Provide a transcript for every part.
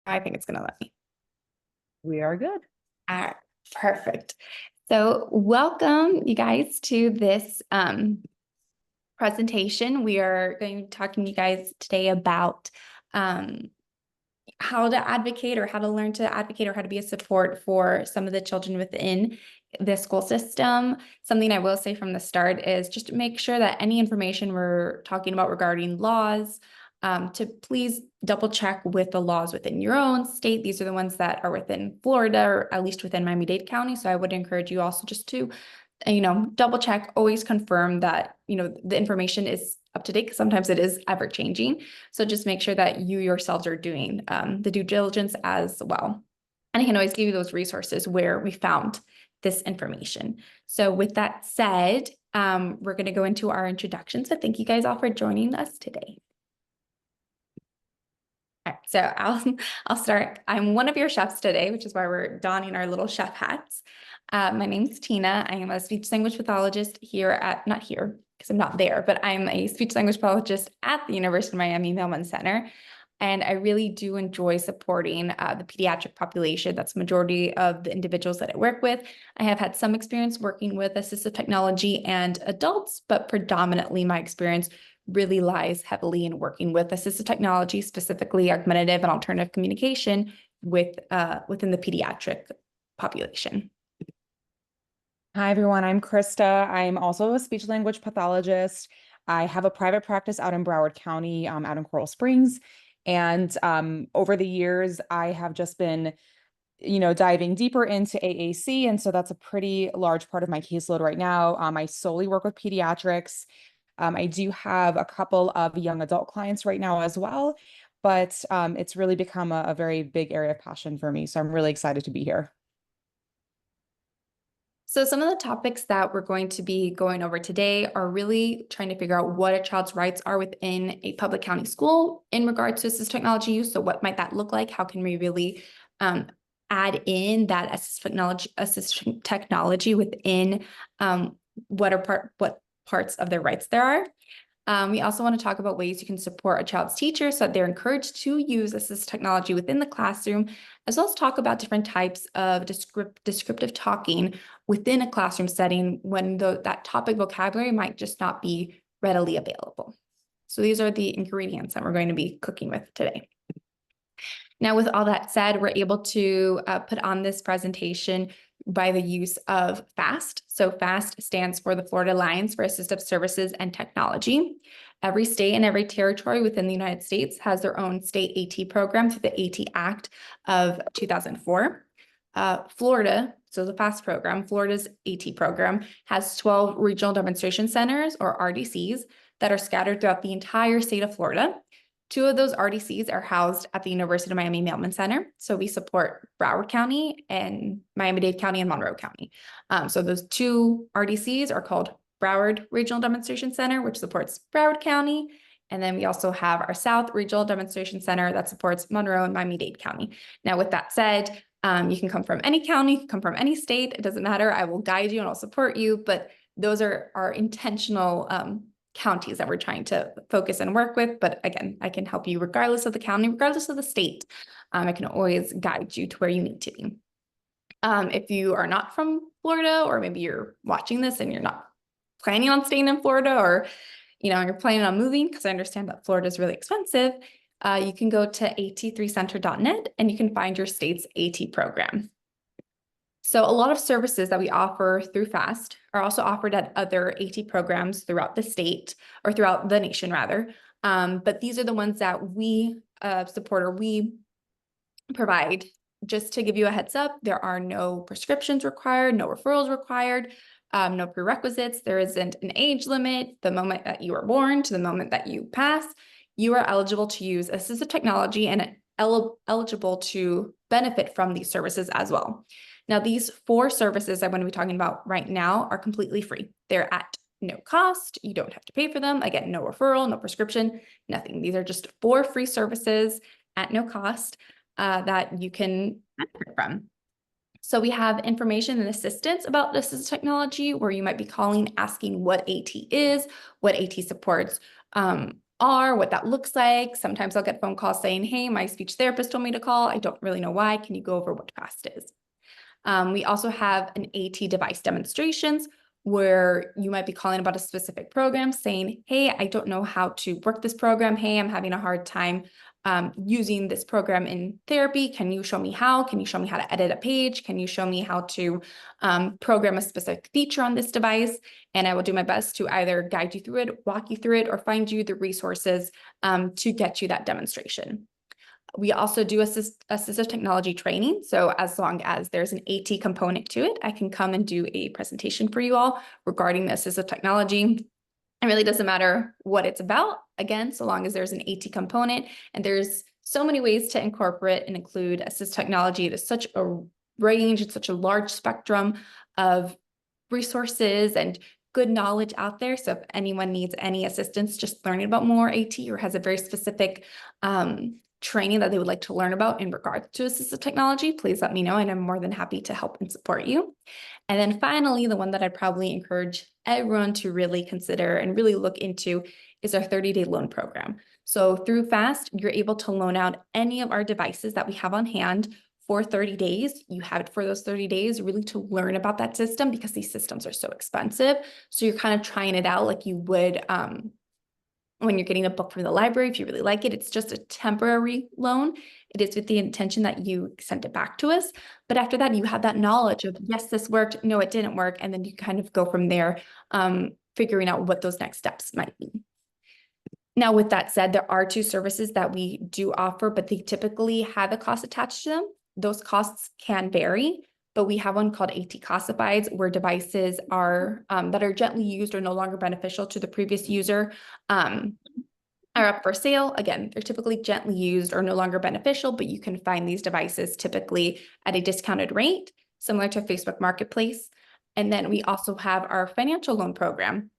I think it's going to let me. We are good. All right, perfect. So welcome you guys to this presentation. We are going to be talking to you guys today about how to advocate or how to learn to advocate or how to be a support for some of the children within the school system. Something I will say from the start is just make sure that any information we're talking about regarding laws, to please double check with the laws within your own state. These are the ones that are within Florida, or at least within Miami-Dade County. So I would encourage you also just to, double check, always confirm that, the information is up to date, because sometimes it is ever changing. So just make sure that you yourselves are doing the due diligence as well. And I can always give you those resources where we found this information. So with that said, we're going to go into our introduction. So thank you guys all for joining us today. All right, so I'll start. I'm one of your chefs today, which is why we're donning our little chef hats. My name's Tina. I am a speech language pathologist here at, not here, because I'm not there, but I'm a speech language pathologist at the University of Miami Millman Center. And I really do enjoy supporting the pediatric population. That's the majority of the individuals that I work with. I have had some experience working with assistive technology and adults, but predominantly my experience really lies heavily in working with assistive technology, specifically augmentative and alternative communication within the pediatric population. Hi, everyone. I'm Krista. I'm also a speech language pathologist. I have a private practice out in Broward County, out in Coral Springs. And over the years, I have just been, diving deeper into AAC. And so that's a pretty large part of my caseload right now. I solely work with pediatrics. I do have a couple of young adult clients right now as well, but it's really become a very big area of passion for me. So I'm really excited to be here. So some of the topics that we're going to be going over today are really trying to figure out what a child's rights are within a public county school in regards to assistive technology use. So what might that look like? How can we really add in that assistive technology within what parts of their rights there are? We also want to talk about ways you can support a child's teacher so that they're encouraged to use assistive technology within the classroom, as well as talk about different types of descriptive talking within a classroom setting when that topic vocabulary might just not be readily available. So these are the ingredients that we're going to be cooking with today. Now, with all that said, we're able to put on this presentation by the use of FAST. So FAST stands for the Florida Alliance for Assistive Services and Technology. Every state and every territory within the United States has their own state AT program through the AT Act of 2004. Florida, so the FAST program, Florida's AT program has 12 regional demonstration centers, or RDCs, that are scattered throughout the entire state of Florida. 2 of those RDCs are housed at the University of Miami Millman Center. So we support Broward County and Miami-Dade County and Monroe County. So those 2 RDCs are called Broward Regional Demonstration Center, which supports Broward County. And then we also have our South Regional Demonstration Center that supports Monroe and Miami-Dade County. Now, with that said, you can come from any county, you can come from any state. It doesn't matter. I will guide you and I'll support you. But those are our intentional counties that we're trying to focus and work with. But again, I can help you regardless of the county, regardless of the state. I can always guide you to where you need to be. If you are not from Florida, or maybe you're watching this and you're not planning on staying in Florida, or you're planning on moving, because I understand that Florida is really expensive, you can go to at3center.net and you can find your state's AT program. So a lot of services that we offer through FAST are also offered at other AT programs throughout the state, or throughout the nation rather. But these are the ones that we support, or we provide. Just to give you a heads up, there are no prescriptions required, no referrals required, no prerequisites. There isn't an age limit. The moment that you are born to the moment that you pass, you are eligible to use assistive technology and eligible to benefit from these services as well. Now, these 4 services I'm going to be talking about right now are completely free. They're at no cost. You don't have to pay for them. Again, no referral, no prescription, nothing. These are just 4 free services at no cost that you can benefit from. So we have information and assistance about assistive technology, where you might be calling, asking what AT is, what AT supports, are, what that looks like. Sometimes I'll get phone calls saying, hey, my speech therapist told me to call. I don't really know why. Can you go over what FAST is? We also have an AT device demonstrations where you might be calling about a specific program saying, hey, I don't know how to work this program. Hey, I'm having a hard time using this program in therapy. Can you show me how? Can you show me how to edit a page? Can you show me how to program a specific feature on this device? And I will do my best to either guide you through it, walk you through it, or find you the resources to get you that demonstration. We also do assistive technology training. So as long as there's an AT component to it, I can come and do a presentation for you all regarding the assistive technology. It really doesn't matter what it's about, again, so long as there's an AT component. And there's so many ways to incorporate and include assistive technology. There's such a range, it's such a large spectrum of resources and good knowledge out there. So if anyone needs any assistance just learning about more AT or has a very specific training that they would like to learn about in regards to assistive technology, please let me know, and I'm more than happy to help and support you. And then finally, the one that I'd probably encourage everyone to really consider and really look into is our 30-day loan program. So through FAST, you're able to loan out any of our devices that we have on hand for 30 days. You have it for those 30 days really to learn about that system because these systems are so expensive. So you're kind of trying it out like you would when you're getting a book from the library. If you really like it, it's just a temporary loan. It is with the intention that you send it back to us. But after that, you have that knowledge of, yes, this worked, no, it didn't work. And then you kind of go from there, figuring out what those next steps might be. Now, with that said, there are two services that we do offer, but they typically have a cost attached to them. Those costs can vary, but we have one called AT Classifieds, where devices are that are gently used or no longer beneficial to the previous user are up for sale. Again, they're typically gently used or no longer beneficial, but you can find these devices typically at a discounted rate, similar to Facebook Marketplace. And then we also have our financial loan program,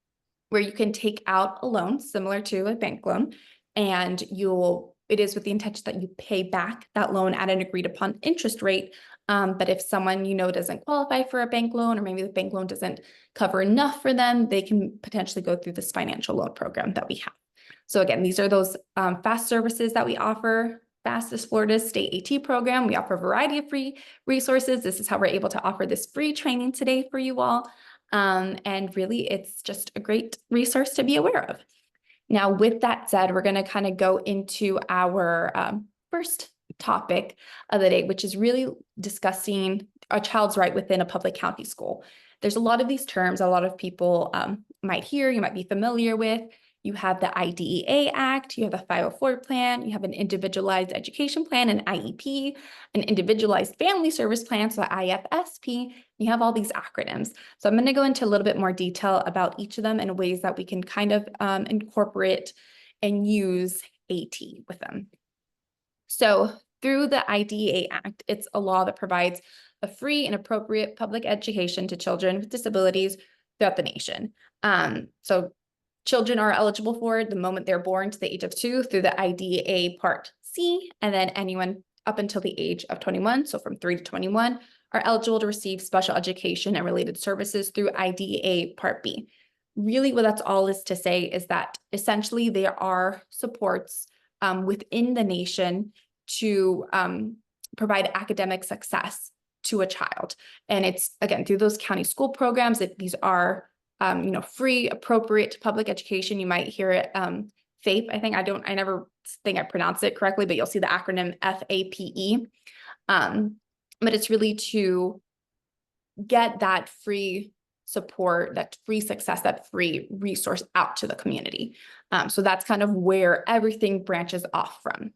where you can take out a loan similar to a bank loan, and it is with the intention that you pay back that loan at an agreed upon interest rate. But if someone doesn't qualify for a bank loan, or maybe the bank loan doesn't cover enough for them, they can potentially go through this financial loan program that we have. So again, these are those FAST services that we offer. FAST is Florida's state AT program. We offer a variety of free resources. This is how we're able to offer this free training today for you all. And really, it's just a great resource to be aware of. Now, with that said, we're going to kind of go into our first topic of the day, which is really discussing a child's right within a public county school. There's a lot of these terms a lot of people might hear, you might be familiar with. You have the IDEA Act, you have the 504 plan, you have an individualized education plan, an IEP, an individualized family service plan, so IFSP. You have all these acronyms. So I'm going to go into a little bit more detail about each of them and ways that we can kind of incorporate and use AT with them. So through the IDEA Act, it's a law that provides a free and appropriate public education to children with disabilities throughout the nation. So children are eligible for it the moment they're born to the age of 2 through the IDEA Part C, and then anyone up until the age of 21, so from 3 to 21, are eligible to receive special education and related services through IDEA Part B. Really, what that's all is to say is that essentially there are supports within the nation to provide academic success to a child. And it's, again, through those county school programs, these are free, appropriate public education. You might hear it, FAPE. I never think I pronounce it correctly, but you'll see the acronym FAPE. But it's really to get that free support, that free success, that free resource out to the community. So that's kind of where everything branches off from.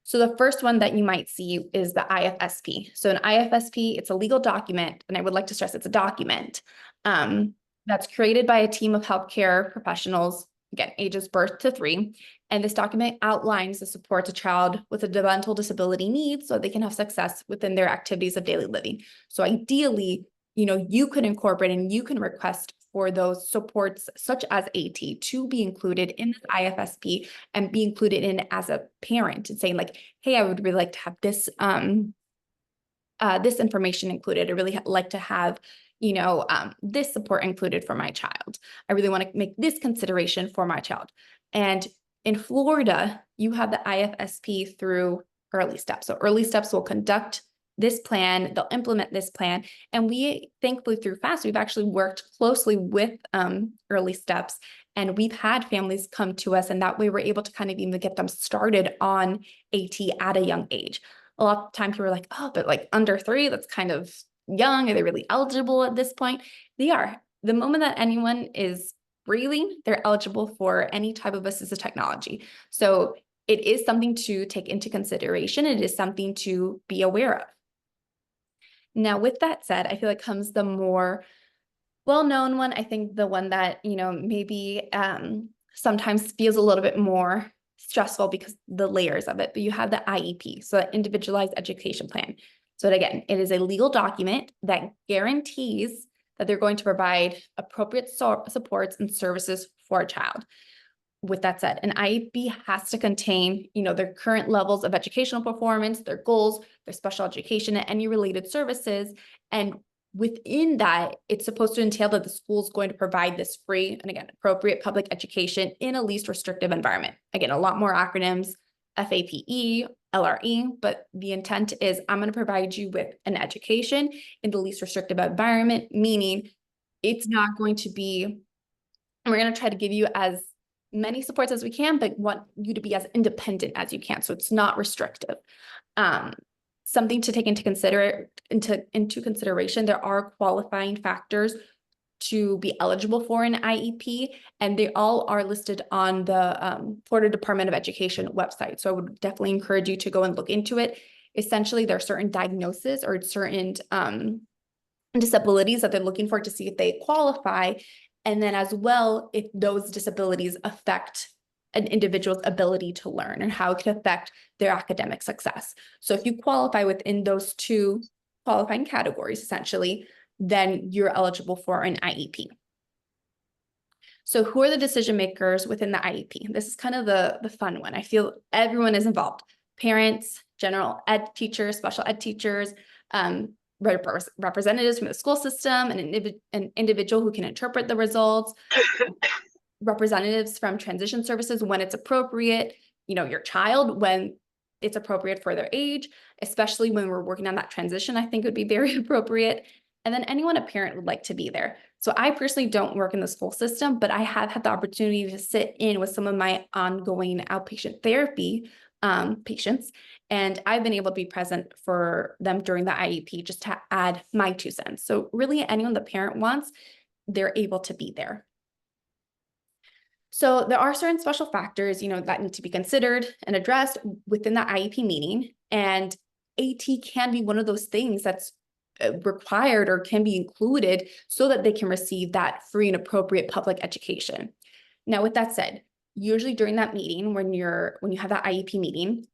So the first one that you might see is the IFSP. So an IFSP, it's a legal document, and I would like to stress it's a document that's created by a team of healthcare professionals, again, ages birth to 3. And this document outlines the support a child with a developmental disability needs so they can have success within their activities of daily living. So ideally, you can incorporate and you can request for those supports such as AT to be included in this IFSP and be included in as a parent and saying like, hey, I would really like to have this, this information included. I really like to have, this support included for my child. I really want to make this consideration for my child. And in Florida, you have the IFSP through Early Steps. So Early Steps will conduct this plan, they'll implement this plan. And we, thankfully, through FAST, we've actually worked closely with Early Steps, and we've had families come to us, and that way we're able to kind of even get them started on AT at a young age. A lot of times people are like, oh, but like under 3, that's kind of young. Are they really eligible at this point? They are. The moment that anyone is breathing, they're eligible for any type of assistive technology. So it is something to take into consideration. It is something to be aware of. Now, with that said, I feel like comes the more well-known one. I think the one that, maybe sometimes feels a little bit more stressful because the layers of it, but you have the IEP, so that Individualized Education Plan. So again, it is a legal document that guarantees that they're going to provide appropriate supports and services for a child. With that said, an IEP has to contain, their current levels of educational performance, their goals, their special education, and any related services. And within that, it's supposed to entail that the school is going to provide this free and, again, appropriate public education in a least restrictive environment. Again, a lot more acronyms, FAPE, LRE, but the intent is I'm going to provide you with an education in the least restrictive environment, meaning it's not going to be, we're going to try to give you as many supports as we can, but want you to be as independent as you can. So it's not restrictive. Something to take into consideration, there are qualifying factors to be eligible for an IEP, and they all are listed on the Florida Department of Education website. So I would definitely encourage you to go and look into it. Essentially, there are certain diagnoses or certain disabilities that they're looking for to see if they qualify. And then as well, if those disabilities affect an individual's ability to learn and how it can affect their academic success. So if you qualify within those 2 qualifying categories, essentially, then you're eligible for an IEP. So who are the decision makers within the IEP? This is kind of the fun one. I feel everyone is involved. Parents, general ed teachers, special ed teachers, representatives from the school system, an individual who can interpret the results, representatives from transition services when it's appropriate, your child when it's appropriate for their age, especially when we're working on that transition, I think would be very appropriate. And then anyone a parent would like to be there. So I personally don't work in the school system, but I have had the opportunity to sit in with some of my ongoing outpatient therapy patients, and I've been able to be present for them during the IEP just to add my 2 cents. So really anyone the parent wants, they're able to be there. So there are certain special factors, that need to be considered and addressed within the IEP meeting, and AT can be one of those things that's required or can be included so that they can receive that free and appropriate public education. Now, with that said, usually during that meeting, when you have that IEP meeting,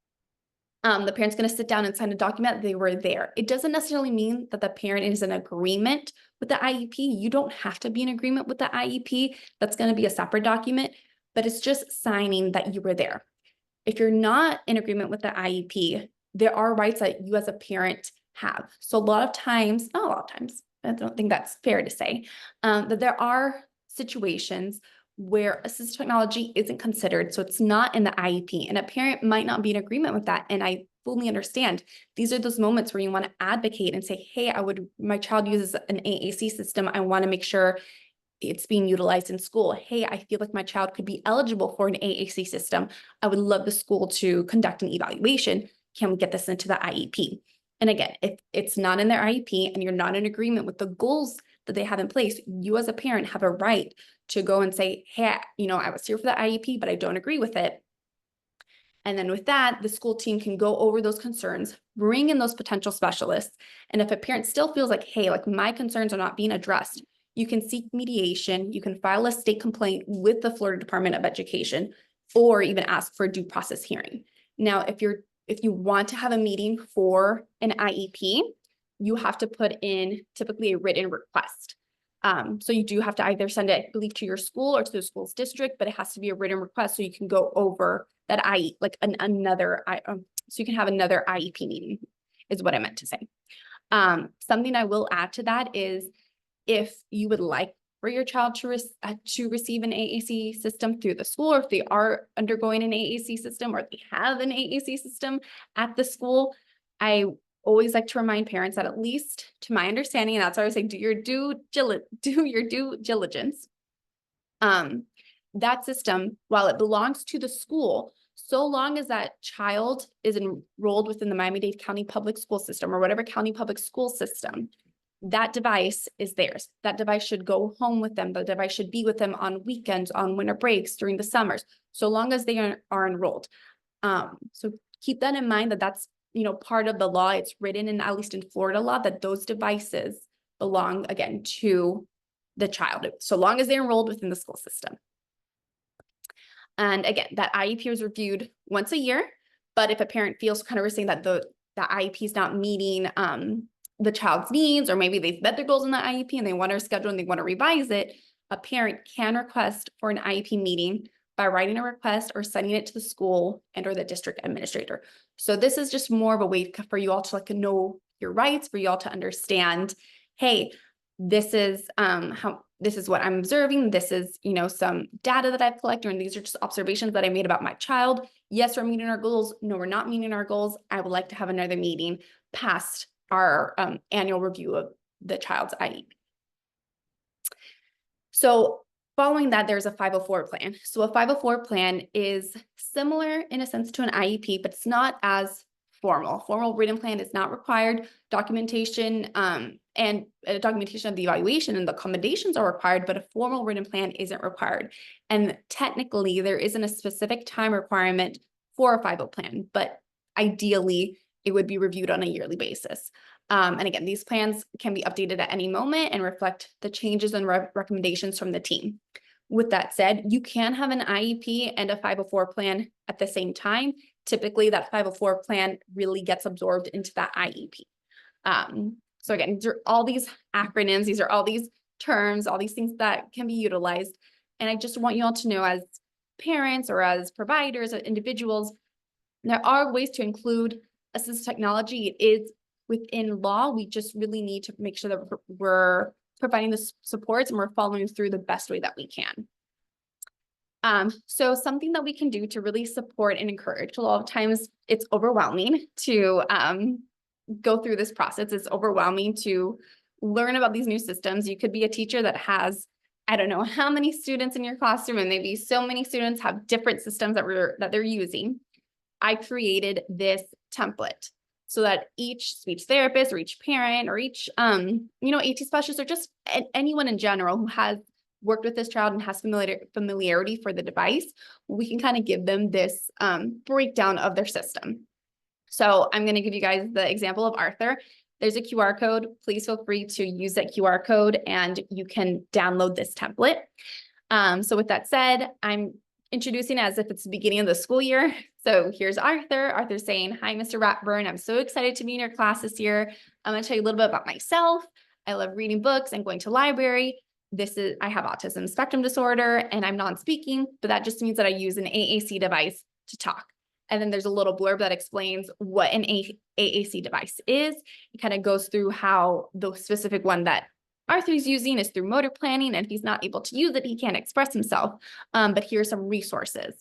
the parent's going to sit down and sign a document that they were there. It doesn't necessarily mean that the parent is in agreement with the IEP. You don't have to be in agreement with the IEP. That's going to be a separate document, but it's just signing that you were there. If you're not in agreement with the IEP, there are rights that you as a parent have. So not a lot of times, I don't think that's fair to say, that there are situations where assistive technology isn't considered, so it's not in the IEP, and a parent might not be in agreement with that, and I fully understand. These are those moments where you want to advocate and say, hey, my child uses an AAC system, I want to make sure it's being utilized in school. Hey, I feel like my child could be eligible for an AAC system. I would love the school to conduct an evaluation. Can we get this into the IEP? And again, if it's not in their IEP and you're not in agreement with the goals that they have in place, you as a parent have a right to go and say, hey, I was here for the IEP, but I don't agree with it. And then with that, the school team can go over those concerns, bring in those potential specialists. And if a parent still feels like, hey, like my concerns are not being addressed, you can seek mediation, you can file a state complaint with the Florida Department of Education, or even ask for a due process hearing. Now, if you want to have a meeting for an IEP, you have to put in typically a written request. So you do have to either send it, I believe, to your school or to the school's district, but it has to be a written request so you can go over that so you can have another IEP meeting is what I meant to say. Something I will add to that is if you would like for your child to receive an AAC system through the school, or if they are undergoing an AAC system, or they have an AAC system at the school, I always like to remind parents that, at least to my understanding, and that's why I would say do your due diligence. That system, while it belongs to the school, so long as that child is enrolled within the Miami-Dade County Public School System, or whatever county public school system, that device is theirs. That device should go home with them. The device should be with them on weekends, on winter breaks, during the summers, so long as they are enrolled. So keep that in mind, that that's, part of the law. It's written in, at least in Florida law, that those devices belong, again, to the child, so long as they're enrolled within the school system. And again, that IEP is reviewed once a year, but if a parent feels, kind of we're saying that the IEP is not meeting the child's needs, or maybe they've met their goals in the IEP and they want to schedule and they want to revise it, a parent can request for an IEP meeting by writing a request or sending it to the school and or the district administrator. So this is just more of a way for you all to know your rights, for you all to understand, hey, this is this is what I'm observing. This is, some data that I've collected, and these are just observations that I made about my child. Yes, we're meeting our goals. No, we're not meeting our goals. I would like to have another meeting past our annual review of the child's IEP. So following that, there's a 504 plan. So a 504 plan is similar in a sense to an IEP, but it's not as formal. Formal written plan is not required. Documentation and documentation of the evaluation and the accommodations are required, but a formal written plan isn't required. And technically, there isn't a specific time requirement for a 504 plan, but ideally, it would be reviewed on a yearly basis. And again, these plans can be updated at any moment and reflect the changes and recommendations from the team. With that said, you can have an IEP and a 504 plan at the same time. Typically, that 504 plan really gets absorbed into that IEP. So again, these are all these acronyms, these are all these terms, all these things that can be utilized. And I just want you all to know, as parents or as providers or individuals, there are ways to include assistive technology. It is within law. We just really need to make sure that we're providing the supports and we're following through the best way that we can. So something that we can do to really support and encourage, a lot of times it's overwhelming to go through this process. It's overwhelming to learn about these new systems. You could be a teacher that has, I don't know how many students in your classroom, and maybe so many students have different systems that they're using. I created this template so that each speech therapist or each parent or each AT specialist, or just anyone in general who has worked with this child and has familiarity for the device, we can kind of give them this breakdown of their system. So I'm going to give you guys the example of Arthur. There's a QR code. Please feel free to use that QR code and you can download this template. So with that said, I'm introducing as if it's the beginning of the school year. So here's Arthur. Arthur's saying, "Hi, Mr. Ratburn. I'm so excited to be in your class this year. I'm going to tell you a little bit about myself. I love reading books and going to library. I have autism spectrum disorder and I'm non-speaking, but that just means that I use an AAC device to talk." And then there's a little blurb that explains what an AAC device is. It kind of goes through how the specific one that Arthur's using is through motor planning, and if he's not able to use it, he can't express himself. But here are some resources.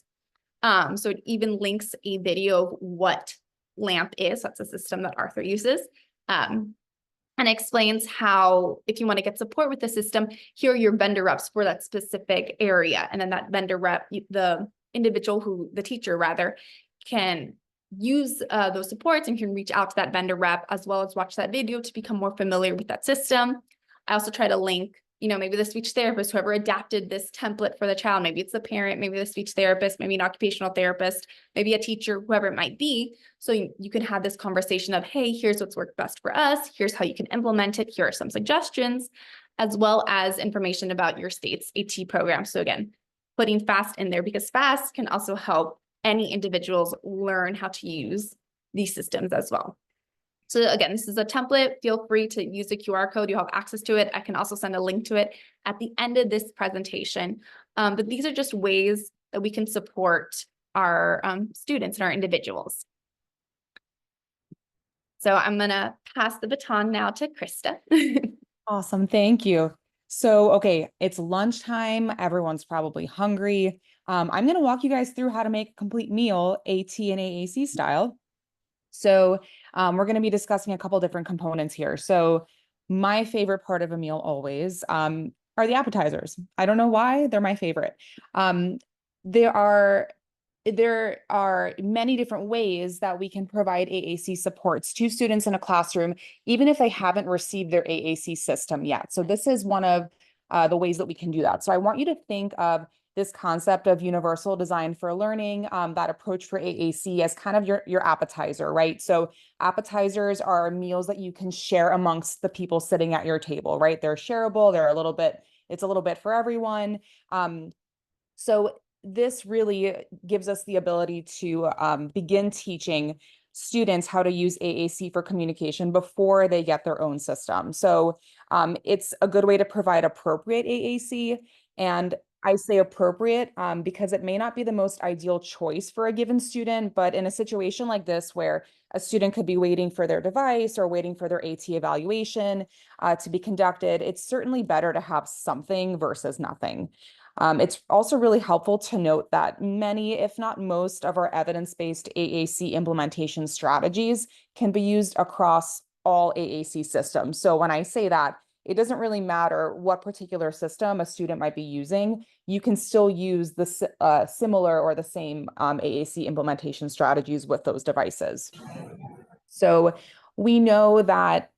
So it even links a video of what LAMP is. That's a system that Arthur uses. And explains how, if you want to get support with the system, here are your vendor reps for that specific area. And then that vendor rep, the individual the teacher rather, can use those supports and can reach out to that vendor rep as well as watch that video to become more familiar with that system. I also try to link, maybe the speech therapist, whoever adapted this template for the child, maybe it's the parent, maybe the speech therapist, maybe an occupational therapist, maybe a teacher, whoever it might be. So you can have this conversation of, hey, here's what's worked best for us. Here's how you can implement it. Here are some suggestions, as well as information about your state's AT program. So again, putting FAST in there, because FAST can also help any individuals learn how to use these systems as well. So again, this is a template. Feel free to use the QR code. You'll have access to it. I can also send a link to it at the end of this presentation. But these are just ways that we can support our students and our individuals. So I'm going to pass the baton now to Krista. Awesome. Thank you. So, okay, it's lunchtime. Everyone's probably hungry. I'm going to walk you guys through how to make a complete meal, AT and AAC style. So, we're going to be discussing a couple different components here. So, my favorite part of a meal always are the appetizers. I don't know why, they're my favorite. Um, there are there are many different ways that we can provide AAC supports to students in a classroom, even if they haven't received their AAC system yet. So this is one of the ways that we can do that. So I want you to think of this concept of universal design for learning, that approach for AAC as kind of your appetizer, right? So appetizers are meals that you can share amongst the people sitting at your table, right? They're shareable, it's a little bit for everyone. So this really gives us the ability to begin teaching students how to use AAC for communication before they get their own system. So it's a good way to provide appropriate AAC. And I say appropriate because it may not be the most ideal choice for a given student, but in a situation like this where a student could be waiting for their device or waiting for their AT evaluation to be conducted, it's certainly better to have something versus nothing. It's also really helpful to note that many, if not most, of our evidence-based AAC implementation strategies can be used across all AAC systems. So when I say that, it doesn't really matter what particular system a student might be using. You can still use the similar or the same AAC implementation strategies with those devices. So we know that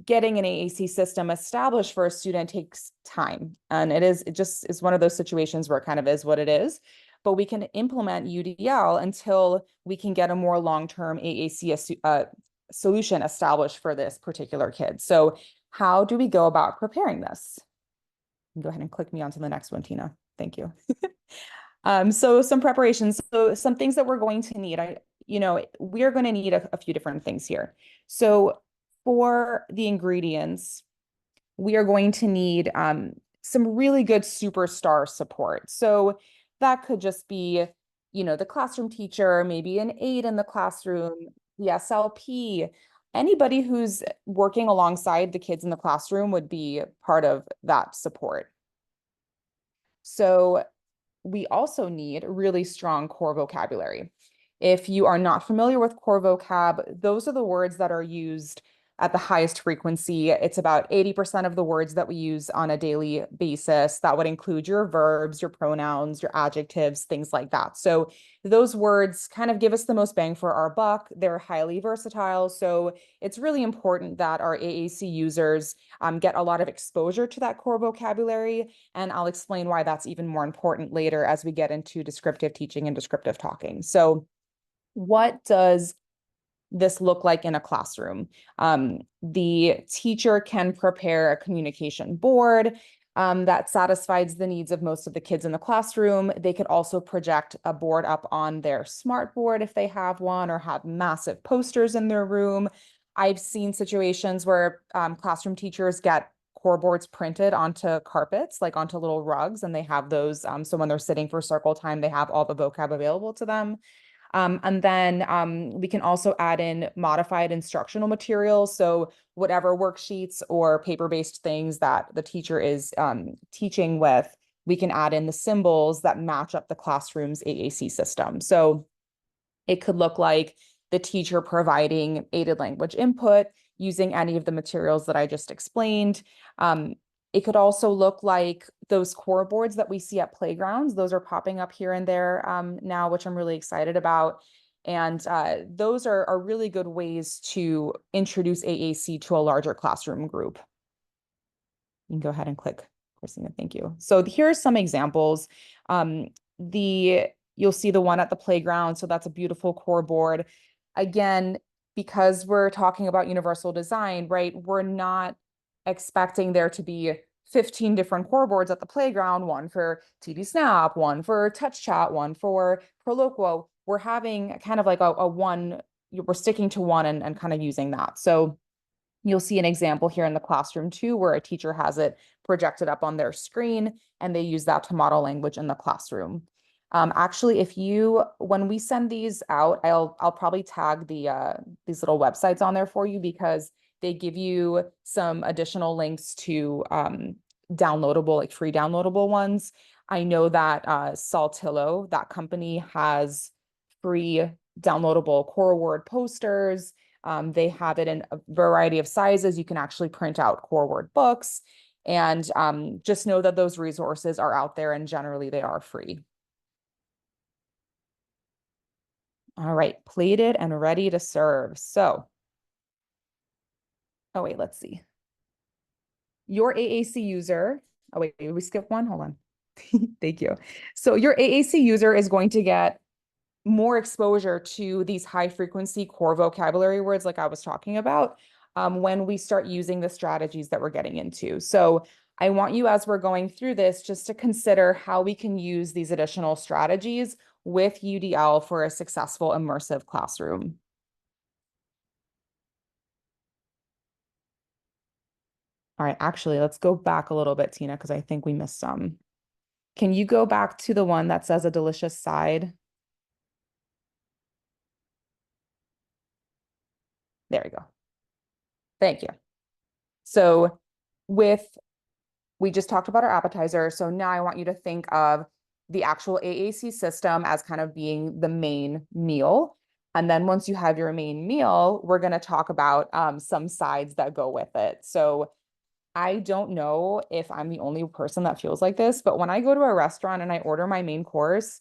getting an AAC system established for a student takes time. And it just is one of those situations where it kind of is what it is. But we can implement UDL until we can get a more long-term AAC solution established for this particular kid. So how do we go about preparing this? Go ahead and click me onto the next one, Tina. Thank you. So some preparations. So some things that we're going to need. We're going to need a few different things here. So for the ingredients, we are going to need some really good superstar support. So that could just be, the classroom teacher, maybe an aide in the classroom, the SLP, anybody who's working alongside the kids in the classroom would be part of that support. So we also need really strong core vocabulary. If you are not familiar with core vocab, those are the words that are used at the highest frequency. It's about 80% of the words that we use on a daily basis. That would include your verbs, your pronouns, your adjectives, things like that. So those words kind of give us the most bang for our buck. They're highly versatile. So it's really important that our AAC users get a lot of exposure to that core vocabulary. And I'll explain why that's even more important later as we get into descriptive teaching and descriptive talking. So what does this look like in a classroom? The teacher can prepare a communication board that satisfies the needs of most of the kids in the classroom. They could also project a board up on their smart board if they have one, or have massive posters in their room. I've seen situations where classroom teachers get core boards printed onto carpets, like onto little rugs, and they have those. So when they're sitting for circle time, they have all the vocab available to them. And then we can also add in modified instructional materials. So whatever worksheets or paper-based things that the teacher is teaching with, we can add in the symbols that match up the classroom's AAC system. So it could look like the teacher providing aided language input using any of the materials that I just explained. It could also look like those core boards that we see at playgrounds. Those are popping up here and there now, which I'm really excited about. And those are really good ways to introduce AAC to a larger classroom group. You can go ahead and click, Christina, thank you. So here are some examples. You'll see the one at the playground. So that's a beautiful core board. Again, because we're talking about universal design, right? We're not expecting there to be 15 different core boards at the playground, one for TD Snap, one for Touch Chat, one for Proloquo. We're having kind of like a one, we're sticking to one and kind of using that. So you'll see an example here in the classroom too, where a teacher has it projected up on their screen and they use that to model language in the classroom. Actually, when we send these out, I'll probably tag these little websites on there for you, because they give you some additional links to downloadable, like free downloadable ones. I know that Saltillo, that company, has free downloadable core word posters. They have it in a variety of sizes. You can actually print out core word books. And just know that those resources are out there and generally they are free. All right, plated and ready to serve. So, oh wait, let's see. Your AAC user, oh wait, we skip one? Hold on. Thank you. So your AAC user is going to get more exposure to these high frequency core vocabulary words like I was talking about when we start using the strategies that we're getting into. So I want you, as we're going through this, just to consider how we can use these additional strategies with UDL for a successful immersive classroom. All right, actually, let's go back a little bit, Tina, because I think we missed some. Can you go back to the one that says a delicious side? There we go. Thank you. So we just talked about our appetizer. So now I want you to think of the actual AAC system as kind of being the main meal. And then once you have your main meal, we're going to talk about some sides that go with it. So I don't know if I'm the only person that feels like this, but when I go to a restaurant and I order my main course,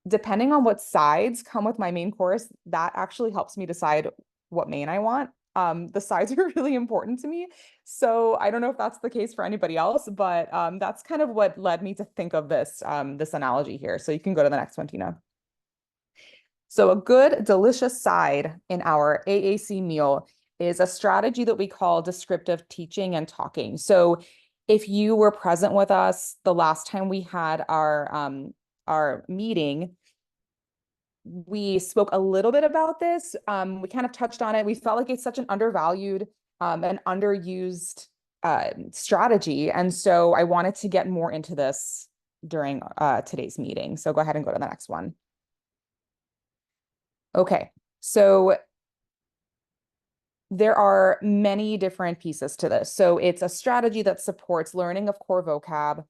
depending on what sides come with my main course, that actually helps me decide what main I want. The sides are really important to me. So I don't know if that's the case for anybody else, but that's kind of what led me to think of this analogy here. So you can go to the next one, Tina. So a good, delicious side in our AAC meal is a strategy that we call descriptive teaching and talking. So if you were present with us the last time we had our meeting, we spoke a little bit about this. We kind of touched on it. We felt like it's such an undervalued and underused strategy. And so I wanted to get more into this during today's meeting. So go ahead and go to the next one. Okay, so there are many different pieces to this. So it's a strategy that supports learning of core vocab.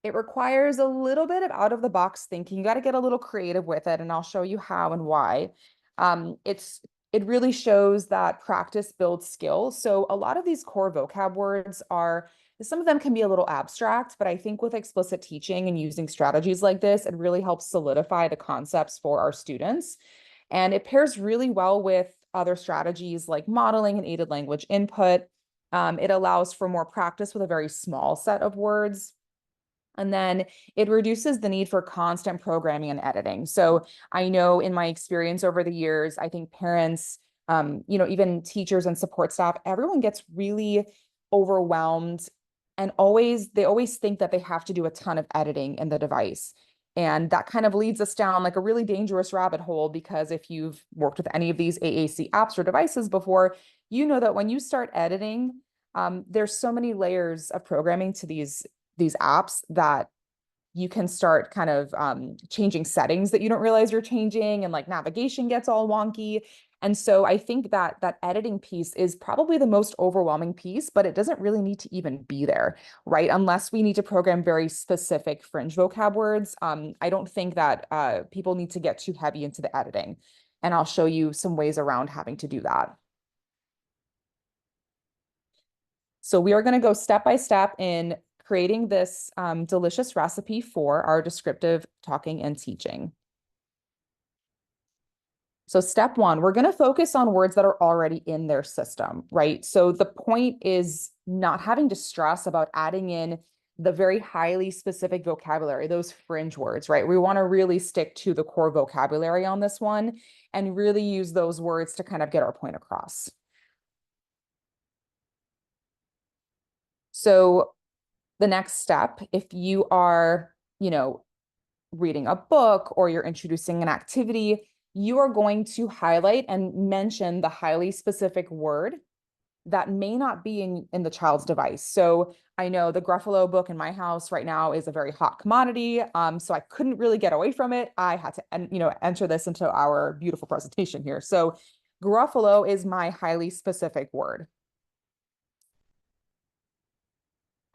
It requires a little bit of out of the box thinking. You got to get a little creative with it, and I'll show you how and why. It really shows that practice builds skill. So a lot of these core vocab words are, some of them can be a little abstract, but I think with explicit teaching and using strategies like this, it really helps solidify the concepts for our students. And it pairs really well with other strategies like modeling and aided language input. It allows for more practice with a very small set of words. And then it reduces the need for constant programming and editing. So I know in my experience over the years, I think parents, even teachers and support staff, everyone gets really overwhelmed and they always think that they have to do a ton of editing in the device. And that kind of leads us down like a really dangerous rabbit hole, because if you've worked with any of these AAC apps or devices before, you know that when you start editing, there's so many layers of programming to these apps that you can start kind of changing settings that you don't realize you're changing, and like navigation gets all wonky. And so I think that that editing piece is probably the most overwhelming piece, but it doesn't really need to even be there, right? Unless we need to program very specific fringe vocab words. I don't think that people need to get too heavy into the editing. And I'll show you some ways around having to do that. So we are going to go step by step in creating this delicious recipe for our descriptive talking and teaching. So step one, we're going to focus on words that are already in their system, right? So the point is not having to stress about adding in the very highly specific vocabulary, those fringe words, right? We want to really stick to the core vocabulary on this one and really use those words to kind of get our point across. So the next step, if you are, reading a book or you're introducing an activity, you are going to highlight and mention the highly specific word that may not be in the child's device. So I know the Gruffalo book in my house right now is a very hot commodity. So I couldn't really get away from it. I had to, enter this into our beautiful presentation here. So Gruffalo is my highly specific word.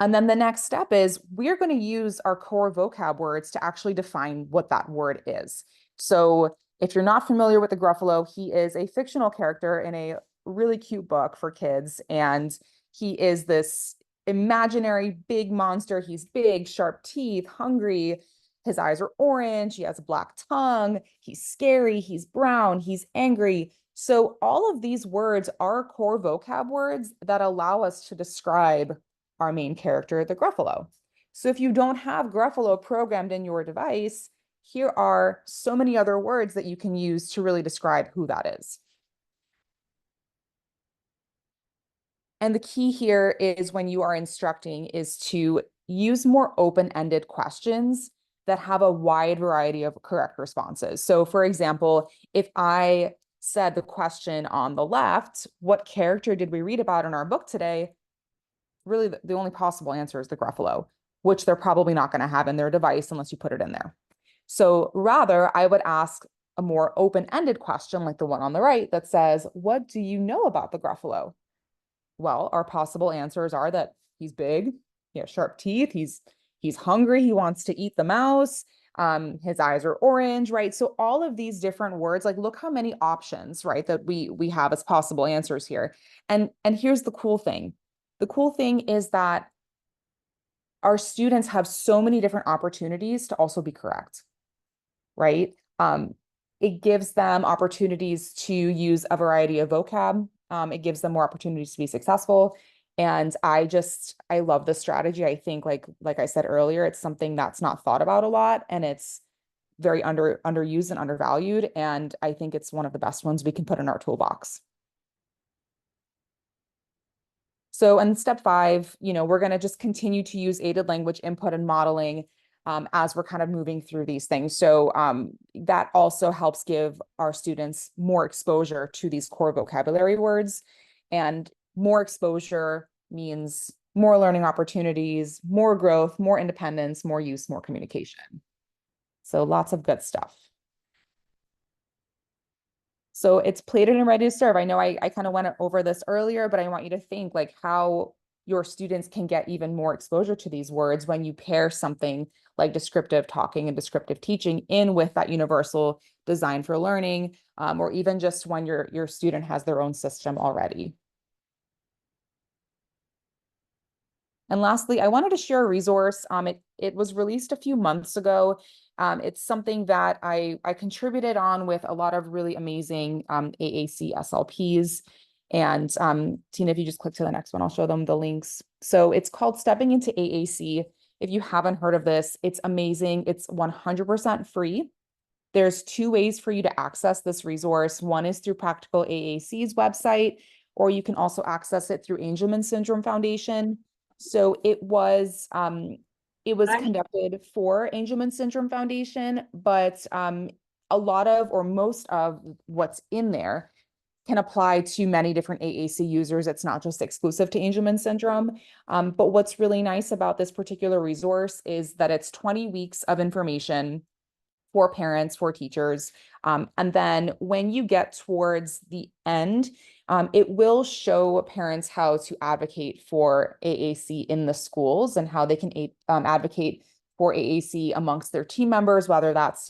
And then the next step is we're going to use our core vocab words to actually define what that word is. So if you're not familiar with the Gruffalo, he is a fictional character in a really cute book for kids. And he is this imaginary big monster. He's big, sharp teeth, hungry. His eyes are orange. He has a black tongue. He's scary. He's brown. He's angry. So all of these words are core vocab words that allow us to describe our main character, the Gruffalo. So if you don't have Gruffalo programmed in your device, here are so many other words that you can use to really describe who that is. And the key here is when you are instructing is to use more open-ended questions that have a wide variety of correct responses. So for example, if I said the question on the left, what character did we read about in our book today? Really, the only possible answer is the Gruffalo, which they're probably not going to have in their device unless you put it in there. So rather, I would ask a more open-ended question like the one on the right that says, what do you know about the Gruffalo? Well, our possible answers are that he's big, he has sharp teeth, he's hungry, he wants to eat the mouse, his eyes are orange, right? So all of these different words, like look how many options, right, that we have as possible answers here. And here's the cool thing. The cool thing is that our students have so many different opportunities to also be correct, right? It gives them opportunities to use a variety of vocab. It gives them more opportunities to be successful. And I love this strategy. I think like I said earlier, it's something that's not thought about a lot and it's very underused and undervalued. And I think it's one of the best ones we can put in our toolbox. So in step 5, we're going to just continue to use aided language input and modeling as we're kind of moving through these things. So that also helps give our students more exposure to these core vocabulary words. And more exposure means more learning opportunities, more growth, more independence, more use, more communication. So lots of good stuff. So it's plated and ready to serve. I know I kind of went over this earlier, but I want you to think like how your students can get even more exposure to these words when you pair something like descriptive talking and descriptive teaching in with that universal design for learning, or even just when your student has their own system already. And lastly, I wanted to share a resource. It was released a few months ago. It's something that I contributed on with a lot of really amazing AAC SLPs. And Tina, if you just click to the next one, I'll show them the links. So it's called Stepping into AAC. If you haven't heard of this, it's amazing. It's 100% free. There's 2 ways for you to access this resource. One is through Practical AAC's website, or you can also access it through Angelman Syndrome Foundation. So it was conducted for Angelman Syndrome Foundation, but a lot of or most of what's in there can apply to many different AAC users. It's not just exclusive to Angelman syndrome. But what's really nice about this particular resource is that it's 20 weeks of information for parents, for teachers. And then when you get towards the end, it will show parents how to advocate for AAC in the schools and how they can advocate for AAC amongst their team members, whether that's,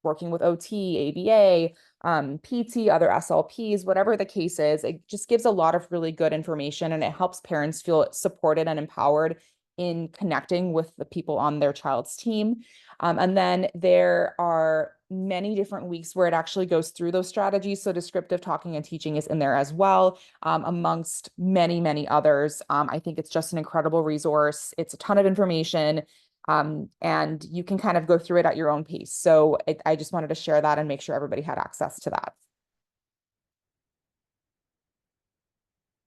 working with OT, ABA, PT, other SLPs, whatever the case is. It just gives a lot of really good information and it helps parents feel supported and empowered in connecting with the people on their child's team. And then there are many different weeks where it actually goes through those strategies. So descriptive talking and teaching is in there as well, amongst many, many others. I think it's just an incredible resource. It's a ton of information, and you can kind of go through it at your own pace. So I just wanted to share that and make sure everybody had access to that.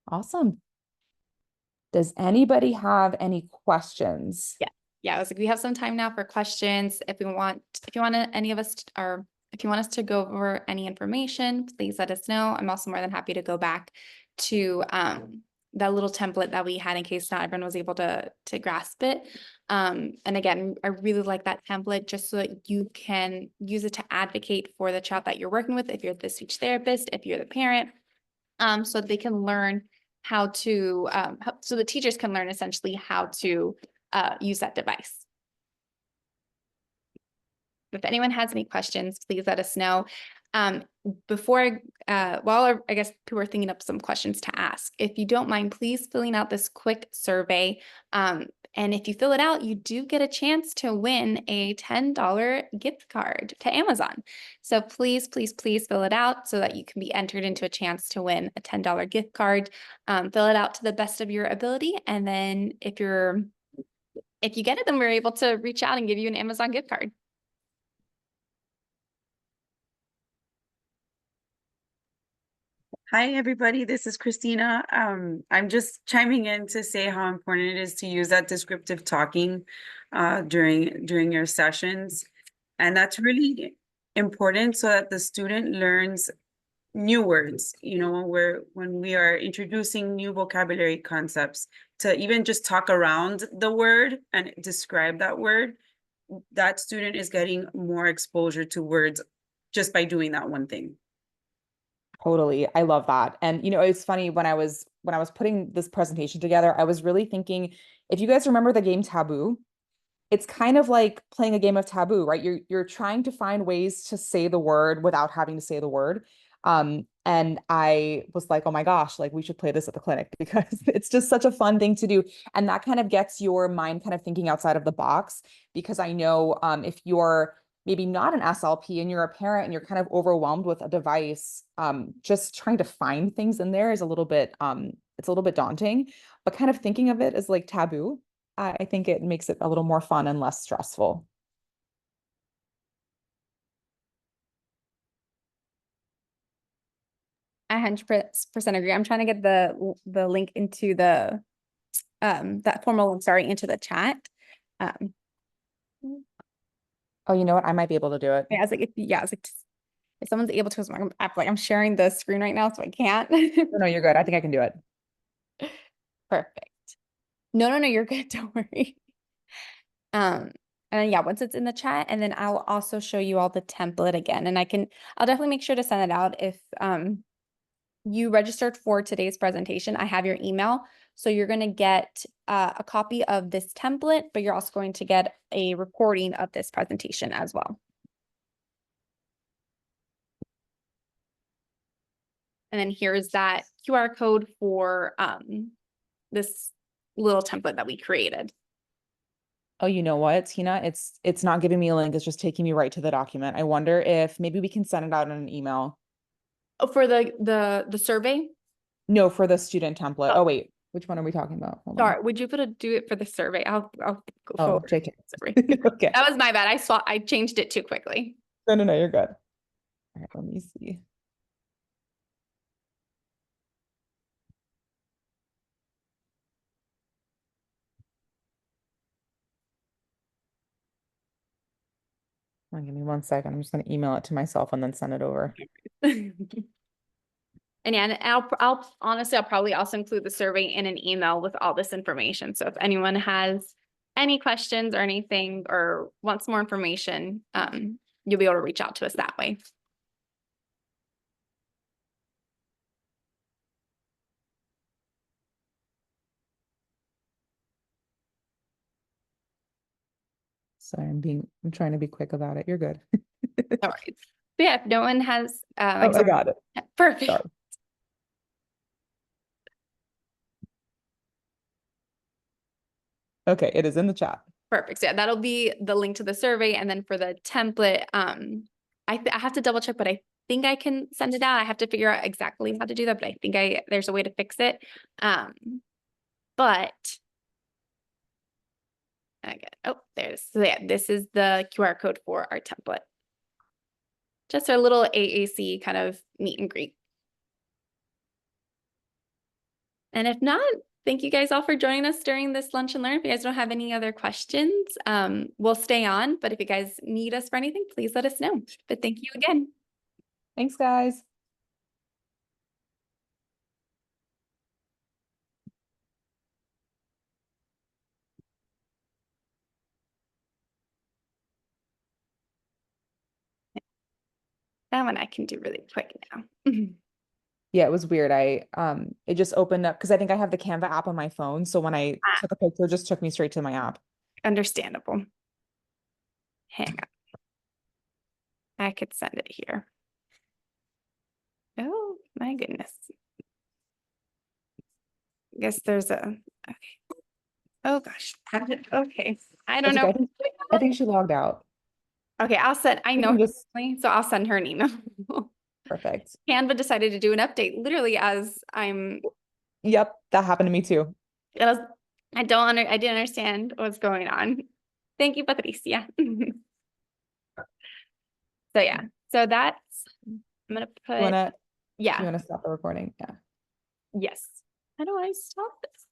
Awesome. Does anybody have any questions? Yeah, I was like, we have some time now for questions. If you want any of us, or if you want us to go over any information, please let us know. I'm also more than happy to go back to that little template that we had in case not everyone was able to grasp it. And again, I really like that template just so that you can use it to advocate for the child that you're working with. If you're the speech therapist, if you're the parent, so they can learn how to, so the teachers can learn essentially how to use that device. If anyone has any questions, please let us know. Before, while I guess people are thinking up some questions to ask, if you don't mind, please filling out this quick survey. And if you fill it out, you do get a chance to win a $10 gift card to Amazon. So please, please, please fill it out so that you can be entered into a chance to win a $10 gift card. Fill it out to the best of your ability. And then if you get it, then we're able to reach out and give you an Amazon gift card. Hi, everybody. This is Christina. I'm just chiming in to say how important it is to use that descriptive talking during your sessions. And that's really important so that the student learns new words, when we are introducing new vocabulary concepts, to even just talk around the word and describe that word, that student is getting more exposure to words just by doing that one thing. Totally. I love that. And it's funny when I was putting this presentation together, I was really thinking, if you guys remember the game Taboo, it's kind of like playing a game of taboo, right? You're trying to find ways to say the word without having to say the word. And I was like, oh my gosh, like we should play this at the clinic because it's just such a fun thing to do. And that kind of gets your mind kind of thinking outside of the box, because I know if you're maybe not an SLP and you're a parent and you're kind of overwhelmed with a device, just trying to find things in there is a little bit it's a little bit daunting, but kind of thinking of it as like taboo, I think it makes it a little more fun and less stressful. 100% agree. I'm trying to get the link into the that formal link, sorry, into the chat. Oh, you know what? I might be able to do it. I was like, if someone's able to, I'm sharing the screen right now, so I can't. No, you're good. I think I can do it. Perfect. No, you're good. Don't worry. And yeah, once it's in the chat, and then I'll also show you all the template again, and I'll definitely make sure to send it out if you registered for today's presentation. I have your email. So you're going to get a copy of this template, but you're also going to get a recording of this presentation as well. And then here's that QR code for this little template that we created. Oh, you know what, Tina? It's not giving me a link. It's just taking me right to the document. I wonder if maybe we can send it out in an email. Oh, for the survey? No, for the student template. Oh, wait. Which one are we talking about? Hold Sorry, on. would you do it for the survey? I'll go Oh, forward. JK. Sorry. Okay. That was my bad. I changed it too quickly. No, you're good. All right, let me see. Give me 1 second. I'm just going to email it to myself and then send it over. And yeah, and I'll honestly, I'll probably also include the survey in an email with all this information. So if anyone has any questions or anything or wants more information, you'll be able to reach out to us that way. Sorry, I'm trying to be quick about it. You're good. No worries. But yeah, if no one has, Oh, I got it. Perfect. Sorry. Okay, it is in the chat. Perfect. So yeah, that'll be the link to the survey. And then for the template, I have to double check, but I think I can send it out. I have to figure out exactly how to do that, but I think there's a way to fix it. But so yeah, this is the QR code for our template. Just our little AAC kind of meet and greet. And if not, thank you guys all for joining us during this lunch and learn. If you guys don't have any other questions, we'll stay on. But if you guys need us for anything, please let us know. But thank you again. Thanks, guys. That one I can do really quick now. Yeah, it was weird. It just opened up because I think I have the Canva app on my phone. So when I Ah, took a picture, it just took me straight to my app. understandable. Hang on. I could send it here. Oh my goodness. Guess there's a, okay. Oh gosh. Okay. I don't That's know. okay. I think she logged out. Okay, I You know can her just personally, so I'll send her an email. perfect. Canva decided to do an update literally as Yep, that happened to me too. it was, I didn't understand what's going on. Thank you, Patricia. So yeah, so that's, I'm gonna You put, wanna you yeah, wanna stop the recording? Yeah. yes. How do I stop this?